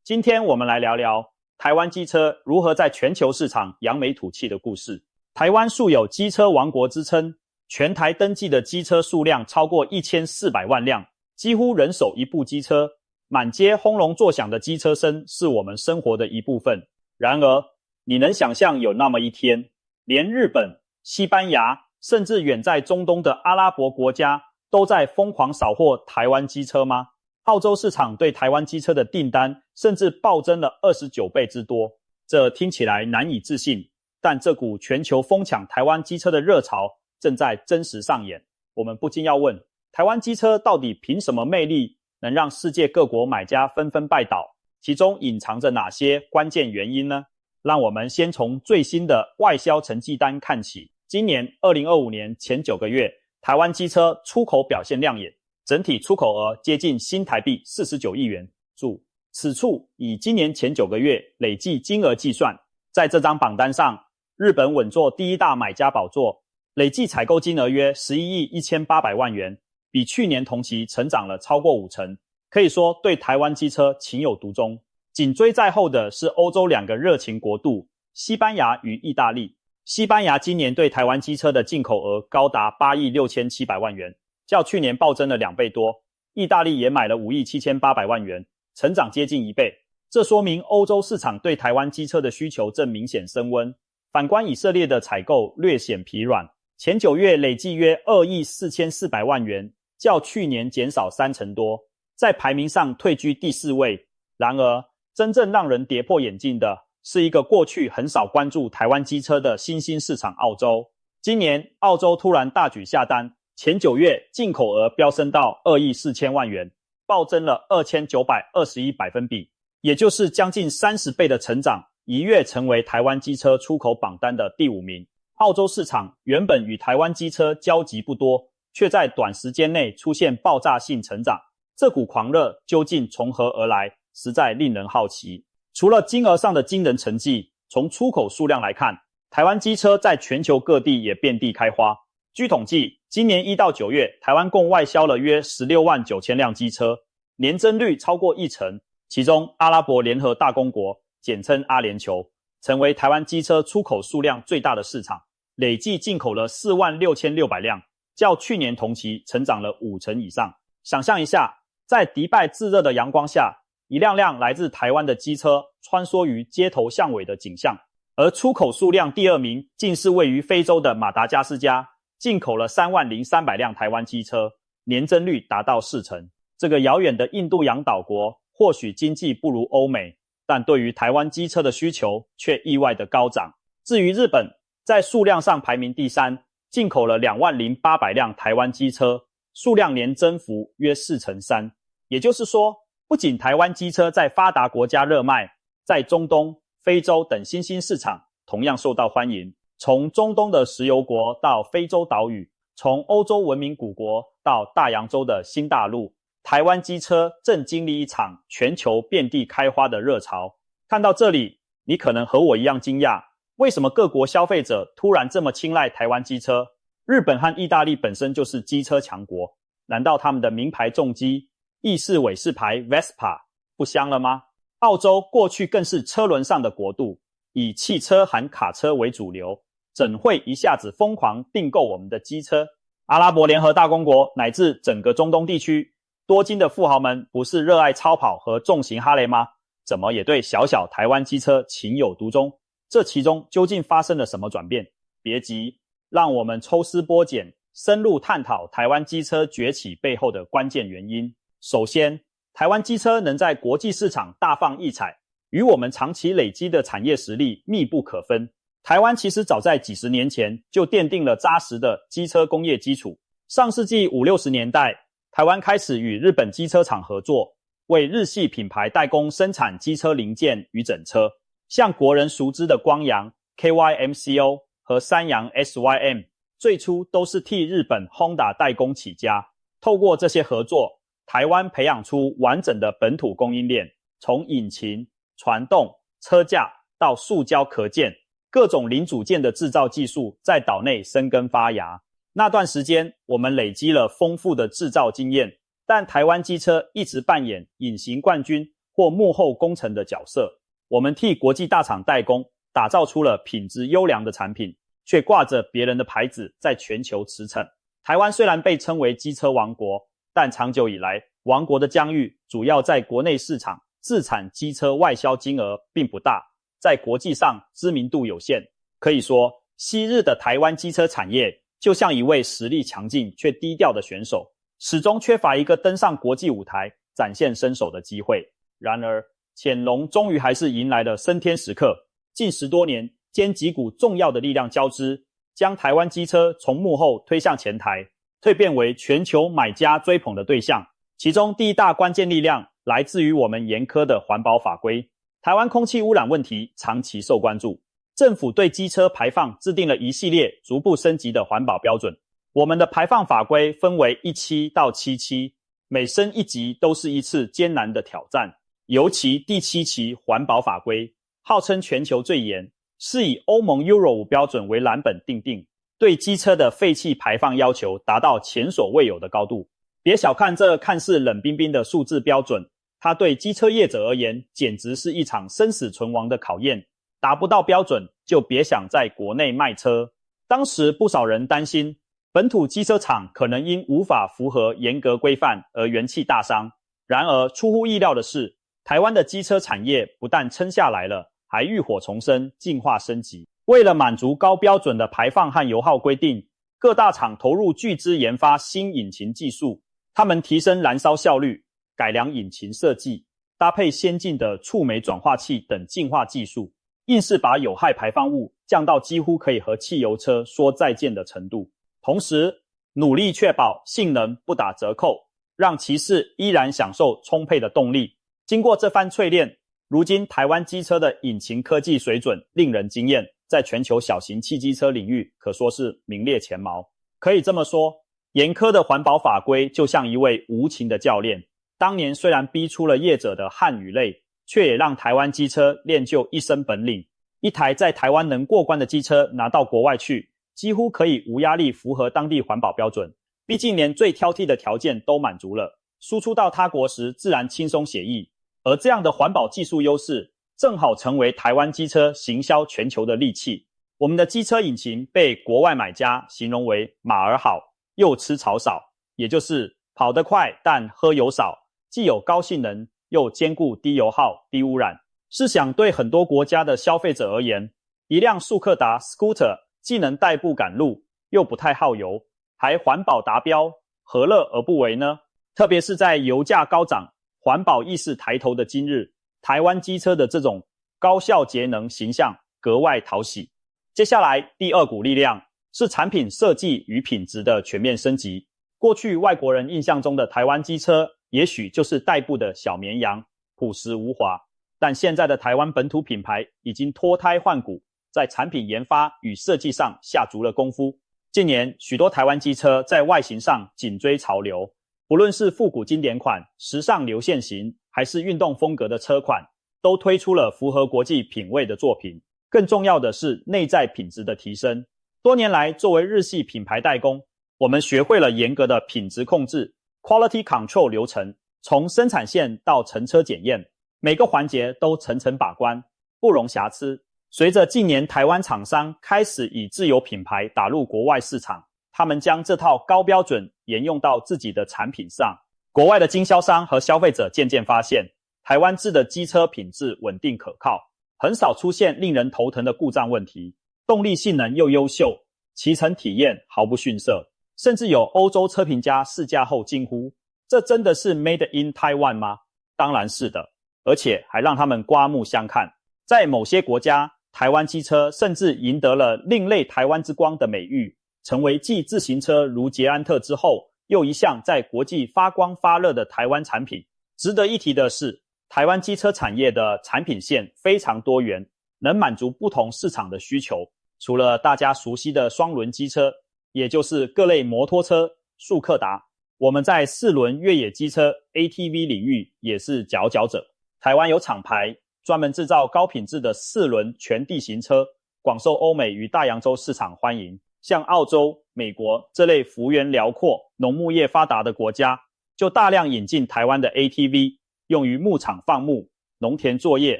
今天我们来聊聊台湾机车如何在全球市场扬眉吐气的故事。台湾素有机车王国之称，全台登记的机车数量超过1400万辆，几乎人手一部机车，满街轰隆作响的机车声是我们生活的一部分。然而，你能想象有那么一天，连日本、西班牙，甚至远在中东的阿拉伯国家都在疯狂扫货台湾机车吗？澳洲市场对台湾机车的订单甚至暴增了29倍之多，这听起来难以置信，但这股全球疯抢台湾机车的热潮正在真实上演。我们不禁要问，台湾机车到底凭什么魅力能让世界各国买家纷纷拜倒？其中隐藏着哪些关键原因呢？让我们先从最新的外销成绩单看起。今年2025年前9个月，台湾机车出口表现亮眼，整体出口额接近新台币49亿元。注：此处以今年前9个月累计金额计算。在这张榜单上，日本稳坐第一大买家宝座，累计采购金额约11亿1800万元，比去年同期成长了超过50%，可以说对台湾机车情有独钟。紧追在后的是欧洲两个热情国度，西班牙与意大利。西班牙今年对台湾机车的进口额高达8亿6700万元，较去年暴增了2倍多。意大利也买了5亿7800万元，成长接近1倍。这说明欧洲市场对台湾机车的需求正明显升温。反观以色列的采购略显疲软，前9月累计约2亿4400万元，较去年减少30%多，在排名上退居第4位。然而，真正让人跌破眼镜的是一个过去很少关注台湾机车的新兴市场澳洲。今年澳洲突然大举下单，前9月进口额飙升到2亿4000万元，暴增了2921%，也就是将近30倍的成长，一跃成为台湾机车出口榜单的第5名。澳洲市场原本与台湾机车交集不多，却在短时间内出现爆炸性成长，这股狂热究竟从何而来，实在令人好奇。除了金额上的惊人成绩，从出口数量来看，台湾机车在全球各地也遍地开花。据统计，今年1到9月，台湾共外销了约16万9千辆机车，年增率超过1%。其中，阿拉伯联合大公国，简称阿联酋，成为台湾机车出口数量最大的市场，累计进口了4万6600辆，较去年同期成长了50%以上。想象一下，在迪拜炙热的阳光下，一辆辆来自台湾的机车穿梭于街头巷尾的景象。而出口数量第2名竟是位于非洲的马达加斯加，进口了3万0300辆台湾机车，年增率达到4%。这个遥远的印度洋岛国或许经济不如欧美，但对于台湾机车的需求却意外的高涨。至于日本，在数量上排名第3，进口了2万0800辆台湾机车，数量年增幅约3%。也就是说，不仅台湾机车在发达国家热卖，在中东、非洲等新兴市场同样受到欢迎。从中东的石油国到非洲岛屿，从欧洲文明古国到大洋洲的新大陆，台湾机车正经历一场全球遍地开花的热潮。看到这里，你可能和我一样惊讶，为什么各国消费者突然这么青睐台湾机车？日本和意大利本身就是机车强国，难道他们的名牌重机意式伟士牌 Vespa 不香了吗？澳洲过去更是车轮上的国度，以汽车含卡车为主流，怎会一下子疯狂订购我们的机车？阿拉伯联合大公国乃至整个中东地区，多金的富豪们不是热爱超跑和重型哈雷吗？怎么也对小小台湾机车情有独钟？这其中究竟发生了什么转变？别急，让我们抽丝剥茧，深入探讨台湾机车崛起背后的关键原因。首先，台湾机车能在国际市场大放异彩，与我们长期累积的产业实力密不可分。台湾其实早在几十年前就奠定了扎实的机车工业基础。上世纪50、60年代，台湾开始与日本机车厂合作，为日系品牌代工生产机车零件与整车。像国人熟知的光阳 KYMCO 和三洋 SYM， 最初都是替日本 Honda 代工起家。透过这些合作，台湾培养出完整的本土供应链，从引擎、传动、车架到塑胶壳件，各种零组件的制造技术在岛内生根发芽。那段时间，我们累积了丰富的制造经验，但台湾机车一直扮演隐形冠军或幕后工程的角色。我们替国际大厂代工，打造出了品质优良的产品，却挂着别人的牌子在全球驰骋。台湾虽然被称为机车王国，但长久以来，王国的疆域主要在国内市场，自产机车外销金额并不大，在国际上知名度有限。可以说，昔日的台湾机车产业就像一位实力强劲却低调的选手，始终缺乏一个登上国际舞台展现身手的机会。然而，潜龙终于还是迎来了升天时刻。近10多年间，几股重要的力量交织，将台湾机车从幕后推向前台，蜕变为全球买家追捧的对象。其中第一大关键力量来自于我们严苛的环保法规。台湾空气污染问题长期受关注，政府对机车排放制定了一系列逐步升级的环保标准。我们的排放法规分为17到77，每升一级都是一次艰难的挑战。尤其第7期环保法规号称全球最严，是以欧盟 Euro 5标准为蓝本订定，对机车的废气排放要求达到前所未有的高度。别小看这看似冷冰冰的数字标准，它对机车业者而言简直是一场生死存亡的考验。达不到标准，就别想在国内卖车。当时不少人担心，本土机车厂可能因无法符合严格规范而元气大伤。然而出乎意料的是，台湾的机车产业不但撑下来了，还浴火重生，进化升级。为了满足高标准的排放和油耗规定，各大厂投入巨资研发新引擎技术。他们提升燃烧效率，改良引擎设计，搭配先进的触媒转化器等净化技术，硬是把有害排放物降到几乎可以和汽油车说再见的程度。同时，努力确保性能不打折扣，让骑士依然享受充沛的动力。经过这番淬炼，如今台湾机车的引擎科技水准令人惊艳，在全球小型汽机车领域可说是名列前茅。可以这么说，严苛的环保法规就像一位无情的教练，当年虽然逼出了业者的汗与泪，却也让台湾机车练就一身本领。一台在台湾能过关的机车拿到国外去，几乎可以无压力符合当地环保标准，毕竟连最挑剔的条件都满足了，输出到他国时自然轻松写意。而这样的环保技术优势，正好成为台湾机车行销全球的利器。我们的机车引擎被国外买家形容为马儿好，又吃草少，也就是跑得快但喝油少，既有高性能又兼顾低油耗、低污染。试想对很多国家的消费者而言，一辆速克达 Scooter 既能代步赶路，又不太耗油，还环保达标，何乐而不为呢？特别是在油价高涨、环保意识抬头的今日，台湾机车的这种高效节能形象格外讨喜。接下来第二股力量是产品设计与品质的全面升级。过去外国人印象中的台湾机车也许就是代步的小绵羊，朴实无华，但现在的台湾本土品牌已经脱胎换骨，在产品研发与设计上下足了功夫。近年许多台湾机车在外形上紧追潮流，不论是复古经典款、时尚流线型，还是运动风格的车款，都推出了符合国际品味的作品。更重要的是内在品质的提升。多年来，作为日系品牌代工，我们学会了严格的品质控制 quality control 流程，从生产线到乘车检验，每个环节都层层把关，不容瑕疵。随着近年台湾厂商开始以自有品牌打入国外市场，他们将这套高标准沿用到自己的产品上。国外的经销商和消费者渐渐发现，台湾制的机车品质稳定可靠，很少出现令人头疼的故障问题，动力性能又优秀，骑乘体验毫不逊色。甚至有欧洲车评家试驾后惊呼，这真的是 Made in Taiwan 吗？当然是的，而且还让他们刮目相看。在某些国家，台湾机车甚至赢得了另类台湾之光的美誉，成为继自行车如捷安特之后，又一项在国际发光发热的台湾产品。值得一提的是，台湾机车产业的产品线非常多元，能满足不同市场的需求。除了大家熟悉的双轮机车，也就是各类摩托车、速克达，我们在4轮越野机车 ATV 领域也是佼佼者。台湾有厂牌专门制造高品质的4轮全地形车，广受欧美与大洋洲市场欢迎。像澳洲、美国这类幅员辽阔、农牧业发达的国家，就大量引进台湾的 ATV，用于牧场放牧、农田作业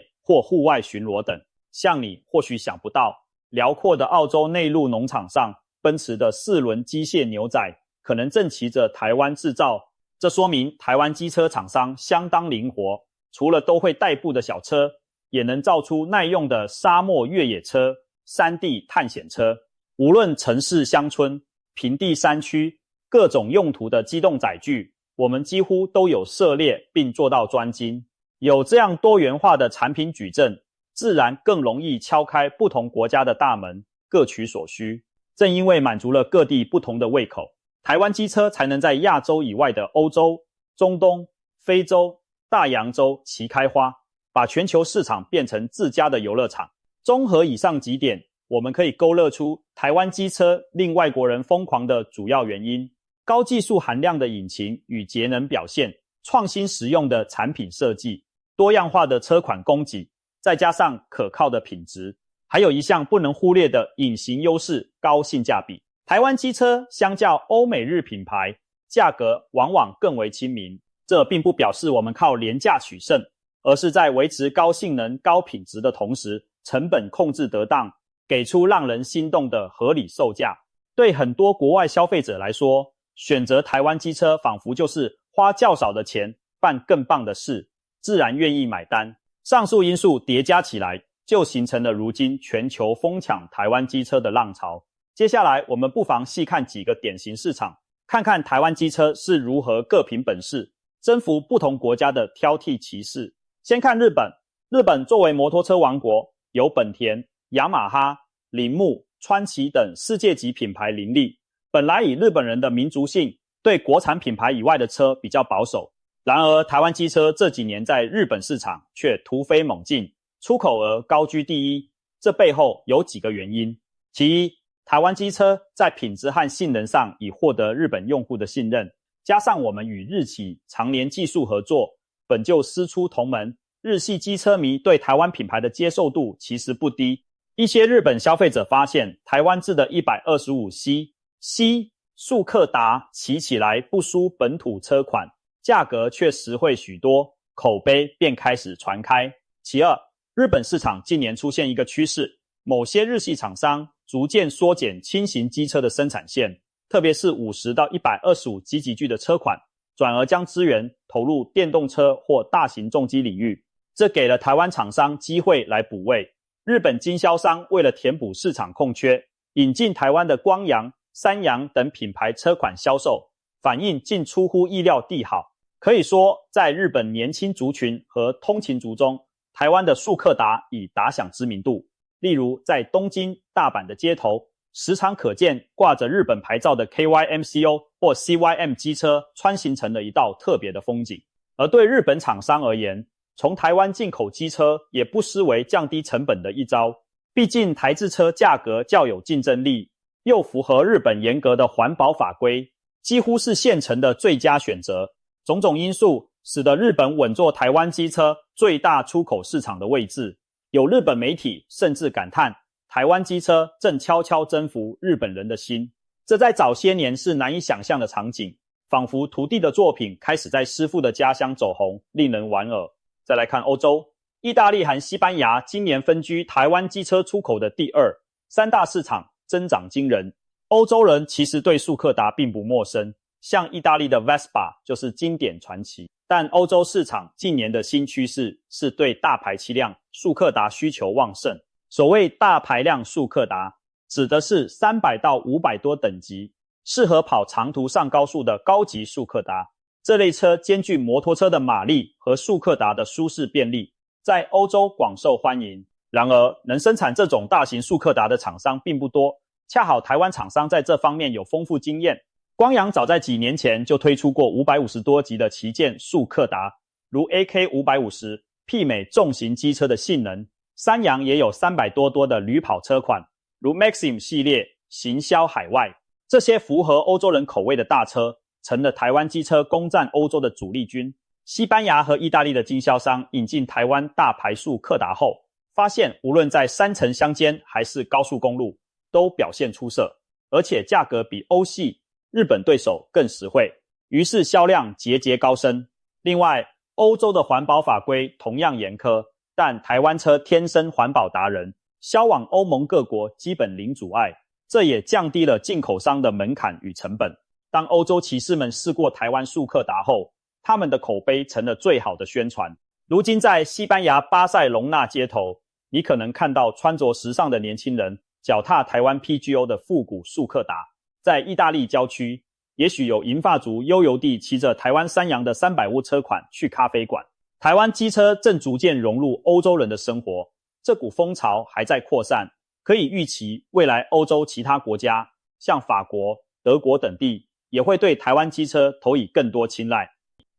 或户外巡逻等。像你或许想不到，辽阔的澳洲内陆农场上，奔驰的4轮机械牛仔可能正骑着台湾制造。这说明台湾机车厂商相当灵活，除了都会代步的小车，也能造出耐用的沙漠越野车、山地探险车。无论城市乡村、平地山区，各种用途的机动载具，我们几乎都有涉猎并做到专精。有这样多元化的产品矩阵，自然更容易敲开不同国家的大门，各取所需。正因为满足了各地不同的胃口，台湾机车才能在亚洲以外的欧洲、中东、非洲、大洋洲齐开花，把全球市场变成自家的游乐场。综合以上几点，我们可以勾勒出台湾机车令外国人疯狂的主要原因：高技术含量的引擎与节能表现，创新实用的产品设计，多样化的车款供给，再加上可靠的品质，还有一项不能忽略的隐形优势——高性价比。台湾机车相较欧美日品牌，价格往往更为亲民。这并不表示我们靠廉价取胜，而是在维持高性能、高品质的同时，成本控制得当，给出让人心动的合理售价。对很多国外消费者来说，选择台湾机车仿佛就是花较少的钱办更棒的事，自然愿意买单。上述因素叠加起来，就形成了如今全球疯抢台湾机车的浪潮。接下来我们不妨细看几个典型市场，看看台湾机车是如何各凭本事征服不同国家的挑剔骑士。先看日本，日本作为摩托车王国，有本田、雅马哈、铃木、川崎等世界级品牌林立。本来以日本人的民族性，对国产品牌以外的车比较保守。然而台湾机车这几年在日本市场却突飞猛进，出口额高居第一。这背后有几个原因。其一，台湾机车在品质和性能上已获得日本用户的信任，加上我们与日企常年技术合作，本就师出同门，日系机车迷对台湾品牌的接受度其实不低。一些日本消费者发现台湾制的 125C 速克达骑起来不输本土车款，价格却实惠许多，口碑便开始传开。其二，日本市场近年出现一个趋势，某些日系厂商逐渐缩减轻型机车的生产线，特别是50到125级级距的车款，转而将资源投入电动车或大型重机领域。这给了台湾厂商机会来补位。日本经销商为了填补市场空缺，引进台湾的光阳、三阳等品牌车款销售，反应竟出乎意料地好。可以说，在日本年轻族群和通勤族中，台湾的速克达已打响知名度。例如在东京、大阪的街头，时常可见挂着日本牌照的 KYMCO 或 CYM 机车穿行成了一道特别的风景。而对日本厂商而言，从台湾进口机车也不失为降低成本的一招。毕竟台制车价格较有竞争力，又符合日本严格的环保法规，几乎是现成的最佳选择。种种因素使得日本稳坐台湾机车最大出口市场的位置。有日本媒体甚至感叹，台湾机车正悄悄征服日本人的心。这在早些年是难以想象的场景，仿佛徒弟的作品开始在师父的家乡走红，令人莞尔。再来看欧洲，意大利和西班牙今年分居台湾机车出口的第二，三大市场增长惊人。欧洲人其实对速克达并不陌生，像意大利的 Vespa 就是经典传奇。但欧洲市场近年的新趋势是对大排气量速克达需求旺盛。所谓大排量速克达，指的是300到500多等级，适合跑长途上高速的高级速克达。这类车兼具摩托车的马力和速克达的舒适便利，在欧洲广受欢迎。然而，能生产这种大型速克达的厂商并不多，恰好台湾厂商在这方面有丰富经验。光阳早在几年前就推出过550多级的旗舰速克达，如 AK550 媲美重型机车的性能。三阳也有300多的旅跑车款，如 Maxim 系列行销海外。这些符合欧洲人口味的大车，成了台湾机车攻占欧洲的主力军。西班牙和意大利的经销商引进台湾大排速克达后，发现无论在山城乡间还是高速公路，都表现出色，而且价格比欧系日本对手更实惠，于是销量节节高升。另外，欧洲的环保法规同样严苛，但台湾车天生环保达人，销往欧盟各国基本零阻碍，这也降低了进口商的门槛与成本。当欧洲骑士们试过台湾速克达后，他们的口碑成了最好的宣传。如今在西班牙巴塞隆纳街头，你可能看到穿着时尚的年轻人脚踏台湾 PGO 的复古速克达。在意大利郊区，也许有银发族悠游地骑着台湾三洋的300屋车款去咖啡馆。台湾机车正逐渐融入欧洲人的生活，这股风潮还在扩散，可以预期未来欧洲其他国家，像法国、德国等地，也会对台湾机车投以更多青睐。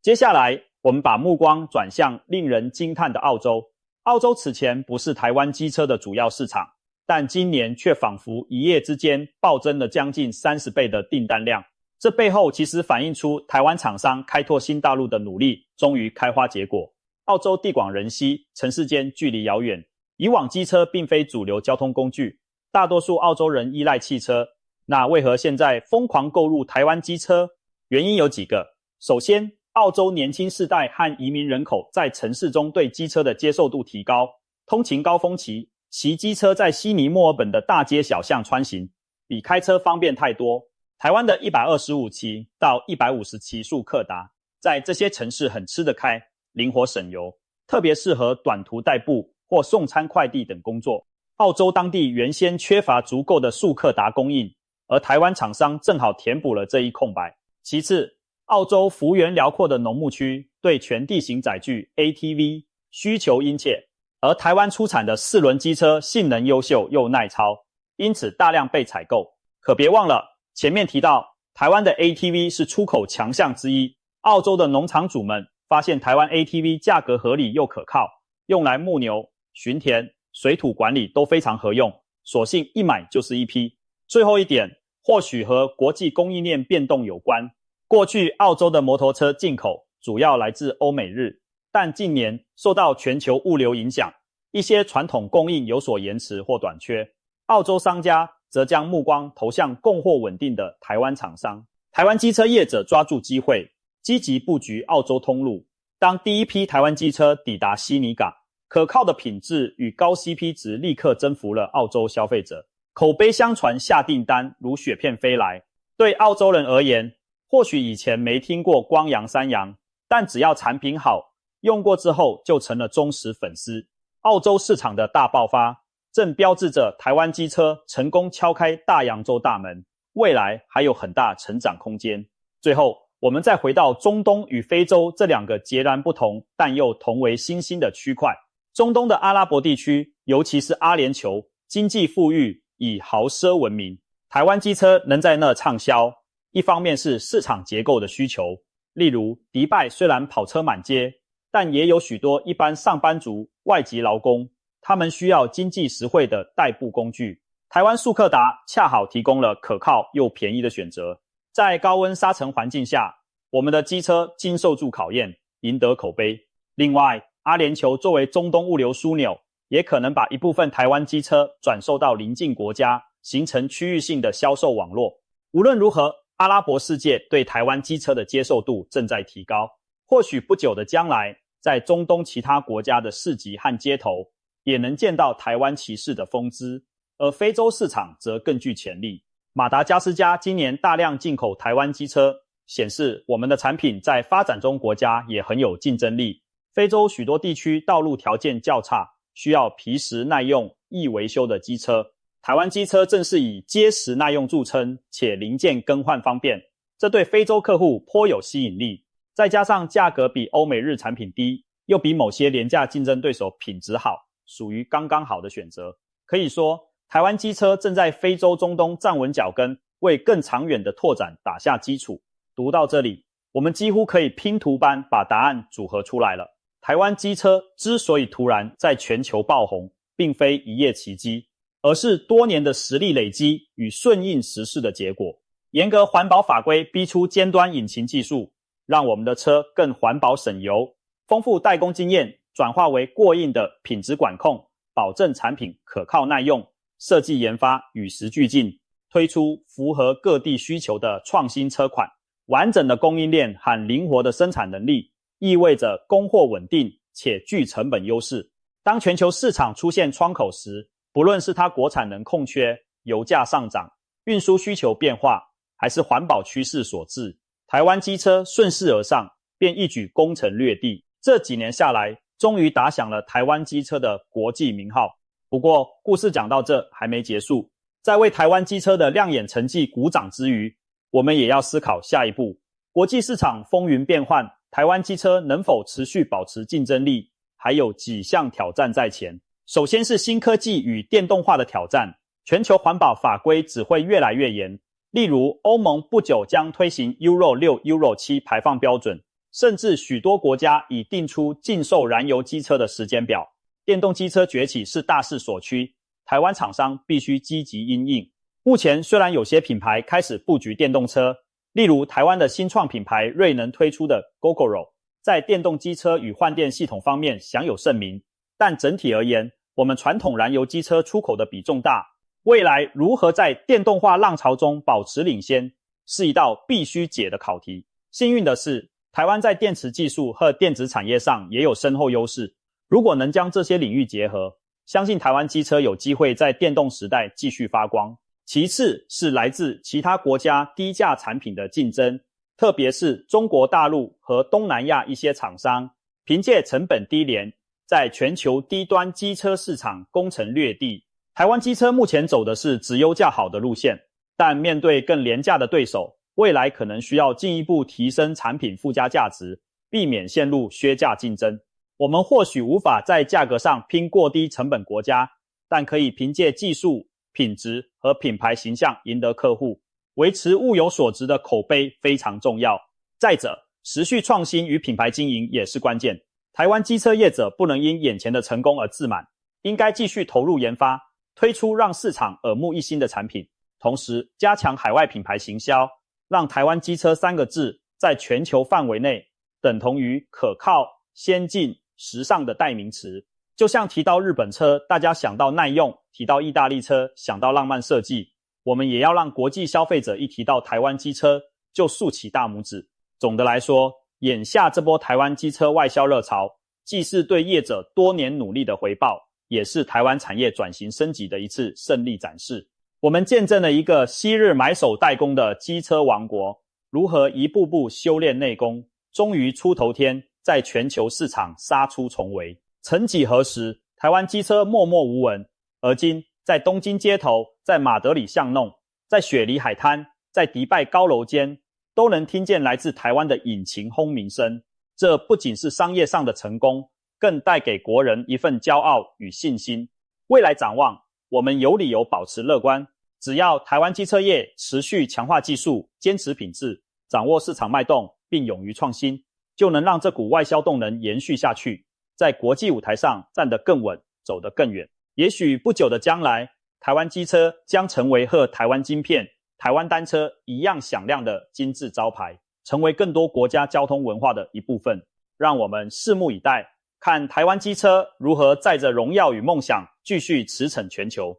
接下来，我们把目光转向令人惊叹的澳洲。澳洲此前不是台湾机车的主要市场，但今年却仿佛一夜之间暴增了将近30倍的订单量。这背后其实反映出台湾厂商开拓新大陆的努力终于开花结果。澳洲地广人稀，城市间距离遥远，以往机车并非主流交通工具，大多数澳洲人依赖汽车。那为何现在疯狂购入台湾机车？原因有几个。首先，澳洲年轻世代和移民人口在城市中对机车的接受度提高，通勤高峰期，骑机车在悉尼、墨尔本的大街小巷穿行，比开车方便太多。台湾的125骑到150骑速克达，在这些城市很吃得开，灵活省油，特别适合短途代步或送餐快递等工作。澳洲当地原先缺乏足够的速克达供应，而台湾厂商正好填补了这一空白。其次，澳洲幅员辽阔的农牧区对全地形载具 ATV 需求殷切，而台湾出产的4轮机车性能优秀又耐操，因此大量被采购。可别忘了，前面提到台湾的 ATV 是出口强项之一，澳洲的农场主们发现台湾 ATV 价格合理又可靠，用来牧牛、巡田、水土管理都非常合用，索性一买就是一批。最后一点，或许和国际供应链变动有关。过去澳洲的摩托车进口主要来自欧美日，但近年受到全球物流影响，一些传统供应有所延迟或短缺，澳洲商家则将目光投向供货稳定的台湾厂商。台湾机车业者抓住机会，积极布局澳洲通路。当第一批台湾机车抵达悉尼港，可靠的品质与高 CP 值立刻征服了澳洲消费者，口碑相传，下订单如雪片飞来。对澳洲人而言，或许以前没听过光阳三阳，但只要产品好，用过之后就成了忠实粉丝。澳洲市场的大爆发，正标志着台湾机车成功敲开大洋洲大门，未来还有很大成长空间。最后，我们再回到中东与非洲这两个截然不同但又同为新兴的区块。中东的阿拉伯地区，尤其是阿联酋，经济富裕，以豪奢闻名。台湾机车能在那畅销，一方面是市场结构的需求，例如迪拜虽然跑车满街，但也有许多一般上班族、外籍劳工，他们需要经济实惠的代步工具。台湾速克达恰好提供了可靠又便宜的选择。在高温沙尘环境下，我们的机车经受住考验，赢得口碑。另外，阿联酋作为中东物流枢纽，也可能把一部分台湾机车转售到邻近国家，形成区域性的销售网络。无论如何，阿拉伯世界对台湾机车的接受度正在提高，或许不久的将来，在中东其他国家的市集和街头，也能见到台湾骑士的风姿，而非洲市场则更具潜力。马达加斯加今年大量进口台湾机车，显示我们的产品在发展中国家也很有竞争力。非洲许多地区道路条件较差，需要皮实耐用、易维修的机车。台湾机车正是以结实耐用著称，且零件更换方便，这对非洲客户颇有吸引力。再加上价格比欧美日产品低，又比某些廉价竞争对手品质好，属于刚刚好的选择。可以说，台湾机车正在非洲、中东站稳脚跟，为更长远的拓展打下基础。读到这里，我们几乎可以拼图般把答案组合出来了。台湾机车之所以突然在全球爆红，并非一夜奇迹，而是多年的实力累积与顺应时势的结果。严格环保法规逼出尖端引擎技术，让我们的车更环保省油。丰富代工经验转化为过硬的品质管控，保证产品可靠耐用。设计研发与时俱进，推出符合各地需求的创新车款。完整的供应链和灵活的生产能力，意味着供货稳定且具成本优势。当全球市场出现窗口时，不论是它国产能空缺、油价上涨、运输需求变化，还是环保趋势所致，台湾机车顺势而上，便一举攻城略地。这几年下来，终于打响了台湾机车的国际名号。不过，故事讲到这还没结束，在为台湾机车的亮眼成绩鼓掌之余，我们也要思考下一步。国际市场风云变幻，台湾机车能否持续保持竞争力，还有几项挑战在前。首先是新科技与电动化的挑战，全球环保法规只会越来越严，例如欧盟不久将推行 Euro 6、Euro 7排放标准，甚至许多国家已定出禁售燃油机车的时间表。电动机车崛起是大势所趋，台湾厂商必须积极因应。目前虽然有些品牌开始布局电动车，例如台湾的新创品牌瑞能推出的 Gogoro， 在电动机车与换电系统方面享有盛名，但整体而言，我们传统燃油机车出口的比重大，未来如何在电动化浪潮中保持领先，是一道必须解的考题。幸运的是，台湾在电池技术和电子产业上也有深厚优势，如果能将这些领域结合，相信台湾机车有机会在电动时代继续发光。其次是来自其他国家低价产品的竞争，特别是中国大陆和东南亚一些厂商，凭借成本低廉，在全球低端机车市场攻城略地。台湾机车目前走的是质优价好的路线，但面对更廉价的对手，未来可能需要进一步提升产品附加价值，避免陷入削价竞争。我们或许无法在价格上拼过低成本国家，但可以凭借技术、品质和品牌形象赢得客户，维持物有所值的口碑非常重要。再者，持续创新与品牌经营也是关键。台湾机车业者不能因眼前的成功而自满，应该继续投入研发，推出让市场耳目一新的产品，同时加强海外品牌行销，让台湾机车3个字在全球范围内等同于可靠、先进、时尚的代名词。就像提到日本车，大家想到耐用；提到意大利车，想到浪漫设计。我们也要让国际消费者一提到台湾机车，就竖起大拇指。总的来说，眼下这波台湾机车外销热潮，既是对业者多年努力的回报，也是台湾产业转型升级的一次胜利展示。我们见证了一个昔日埋首代工的机车王国，如何一步步修炼内功，终于出头天，在全球市场杀出重围。曾几何时，台湾机车默默无闻，而今在东京街头，在马德里巷弄，在雪梨海滩，在迪拜高楼间，都能听见来自台湾的引擎轰鸣声。这不仅是商业上的成功，更带给国人一份骄傲与信心。未来展望，我们有理由保持乐观。只要台湾机车业持续强化技术，坚持品质，掌握市场脉动，并勇于创新，就能让这股外销动能延续下去，在国际舞台上站得更稳，走得更远。也许不久的将来，台湾机车将成为和台湾晶片、台湾单车一样响亮的金字招牌，成为更多国家交通文化的一部分。让我们拭目以待，看台湾机车如何载着荣耀与梦想继续驰骋全球。